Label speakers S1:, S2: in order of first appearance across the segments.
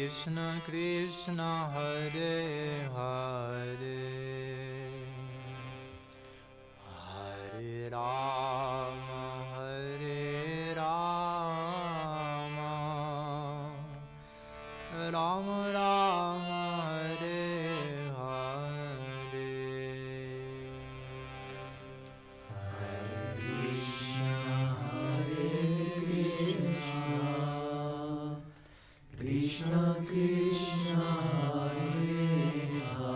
S1: Krishna Krishna Hare Hare Hare Rama Hare Rama Rama Rama Hare Hare Hare Krishna Krishna Krishna Hare Hare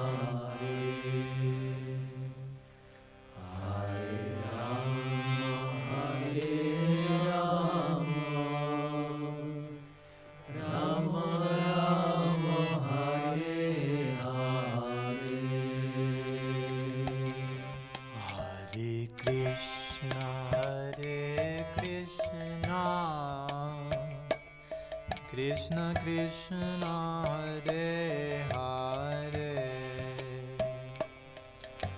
S1: Hare Rama Hare Rama Rama Rama Hare Hare Hare Krishna Krishna Krishna Hare Hare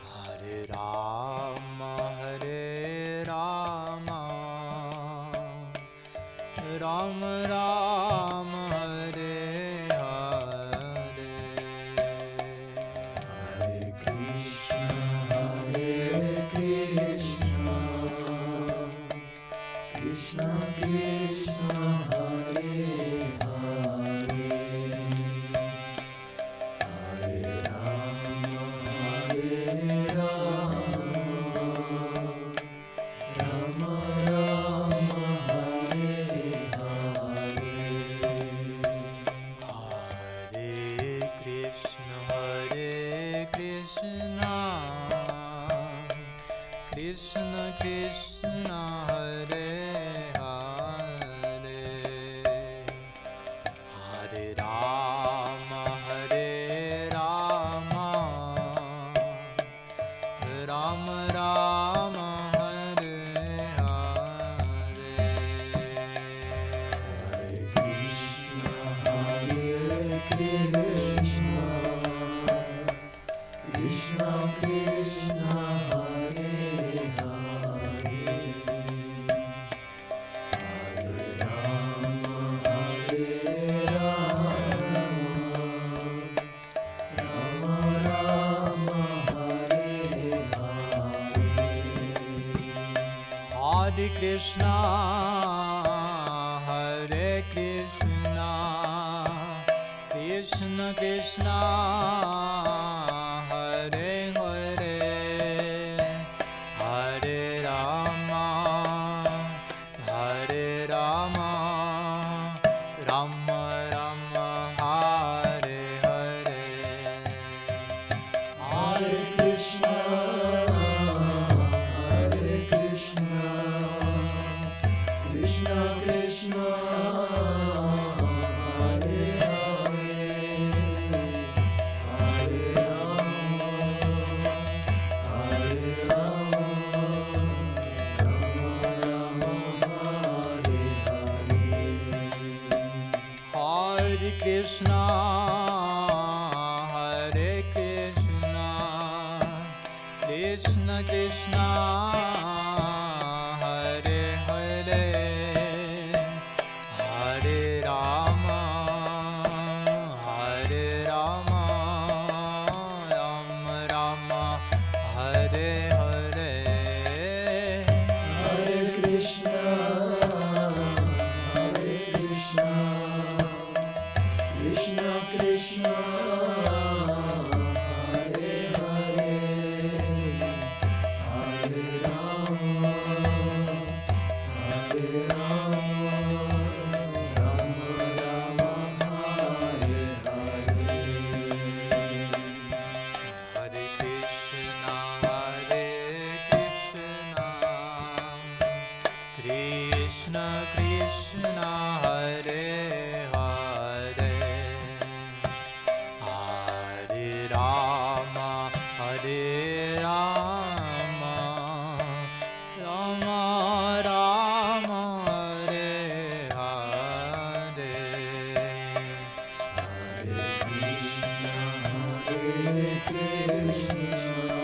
S1: Hare Rama Rama Rama Hare Hare Hare Krishna Krishna Krishna Hare Krishna Krishna Hare Hare Hare Rama Rama Rama Hare Hare Hare Krishna Krishna Krishna Hare Hare Krishna Krishna Krishna Hare Hare Hare Rama Rama Rama Hare Hare Hare Krishna Krishna Krishna Hare Hare Hare Rama Rama Hare Hare Krishna Krishna Krishna Hare Hare Hare Rama Rama Rama Hare Hare Hare Krishna Krishna Krishna Hare Hare Hare Rama Rama Rama Hare Hare Hare Krishna Krishna Krishna Hare Hare Hare Rama Rama Rama Hare Hare Hare Krishna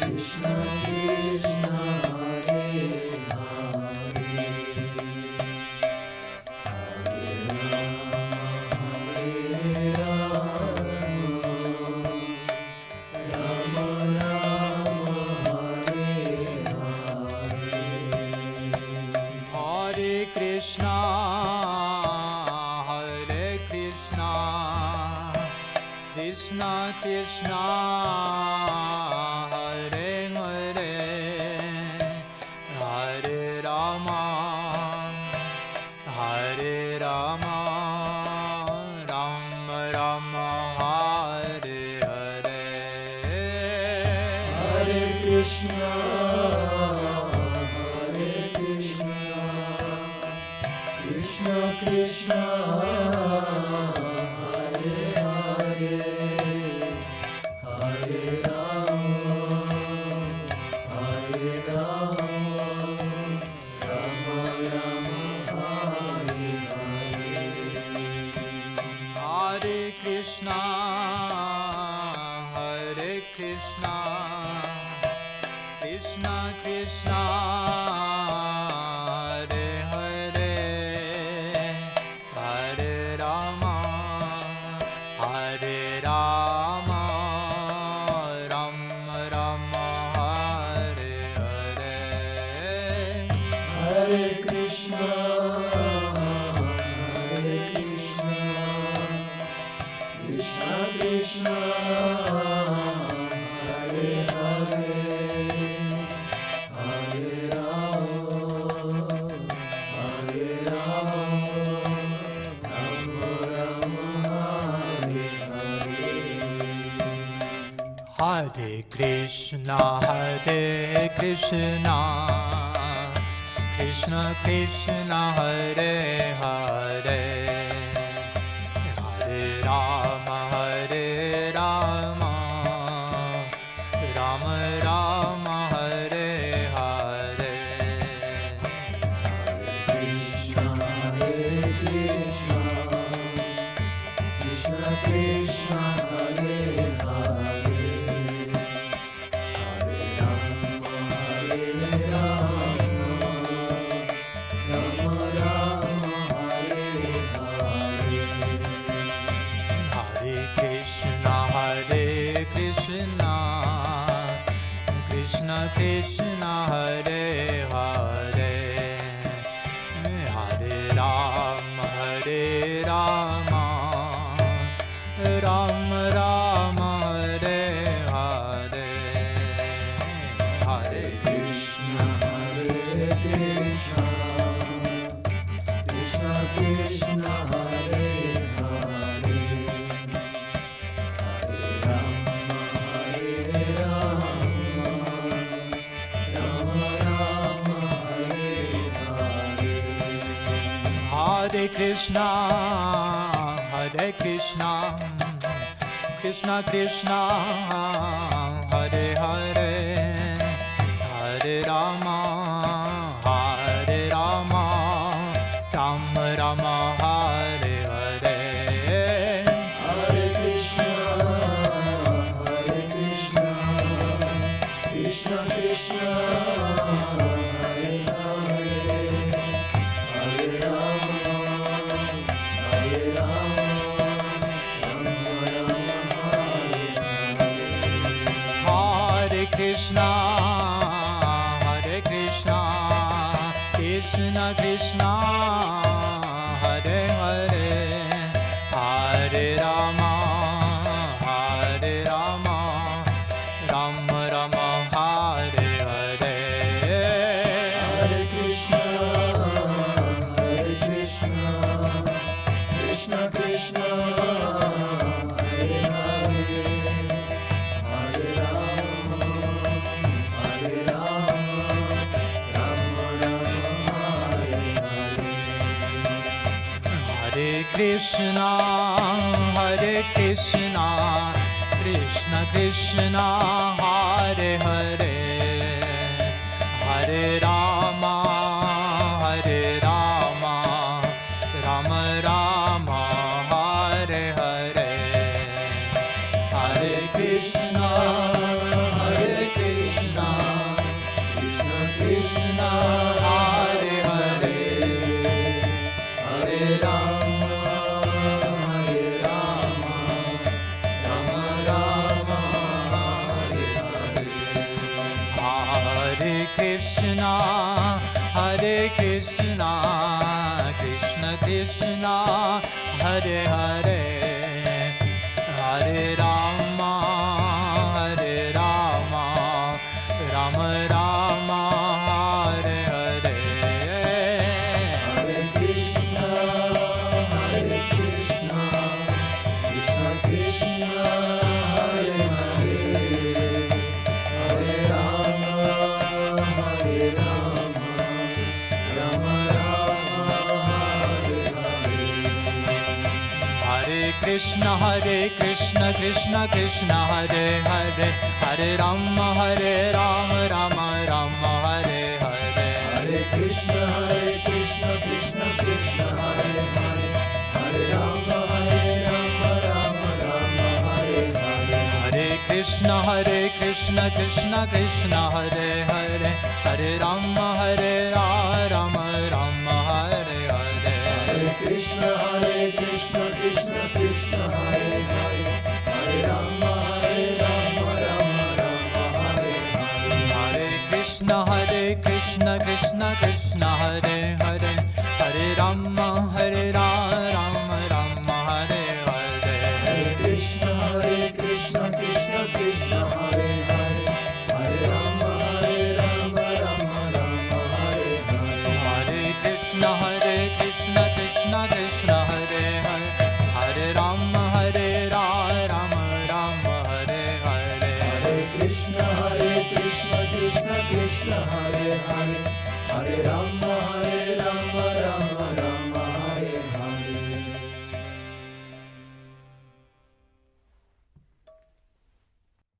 S1: Krishna Krishna Hare Hare Hare Rama Krishna Krishna Hare Hare Hare Rama Hare Rama Rama Rama Hare Hare
S2: Hare Krishna Krishna Krishna Hare Hare Hare Rama Hare Rama Rama Rama Hare Hare
S1: Hare Krishna Hare Krishna Krishna Krishna Hare Hare Hare Rama Hare Rama Rama Rama Hare Hare
S2: Hare Krishna Krishna Krishna Hare Hare Hare Rama Rama Rama Hare Hare
S1: Hare Krishna Krishna Krishna Hare Hare Hare Rama Rama Rama Hare Hare
S2: Krishna Krishna Krishna Hare Hare Hare Rama Rama Rama Hare Hare
S1: Hare Krishna Krishna Krishna Hare Hare Hare Rama Rama Rama Hare Hare Hare
S2: Krishna Krishna Krishna Hare Hare Hare Rama Rama Rama Hare Hare
S1: Hare Krishna Krishna Krishna Hare Hare Hare Rama Rama Rama Hare Hare
S2: Hare Krishna Krishna Krishna Hare Hare Hare Rama Rama Hare
S1: Hare Krishna Krishna Hare Hare Hare Rama Rama Rama Hare Hare
S2: Hare Krishna Krishna Krishna Hare Hare Hare Rama Rama Rama Hare Hare
S1: Hare Krishna Krishna Krishna Hare Hare Hare Rama Rama Rama Hare Hare Hare Krishna
S2: Krishna Krishna
S1: Hare Hare
S2: Hare Rama Rama Rama Hare Hare
S1: Hare Krishna Krishna Krishna Hare Hare Hare Rama Krishna Krishna Krishna Hare Hare, Hare Rama Rama Rama Hare Hare.
S2: Hare Krishna Krishna Krishna Hare Hare, Hare Rama Rama Rama Hare Hare.
S1: Hare Krishna Krishna Krishna Hare Hare, Hare Rama Rama Rama Hare Hare.
S2: Hare Krishna Krishna Krishna Hare Hare, Hare Rama Rama Rama Hare Hare.
S1: Hare Krishna Krishna Krishna Hare Hare, Hare Rama Rama Rama Hare Hare.
S2: Hare Krishna Krishna Krishna Hare Hare, Hare Rama Rama Rama Hare Hare.
S1: Hare Krishna Krishna Krishna Hare Hare, Hare Rama Rama Rama Hare Hare.
S2: Hare Krishna Krishna Krishna Hare Hare, Hare Rama Rama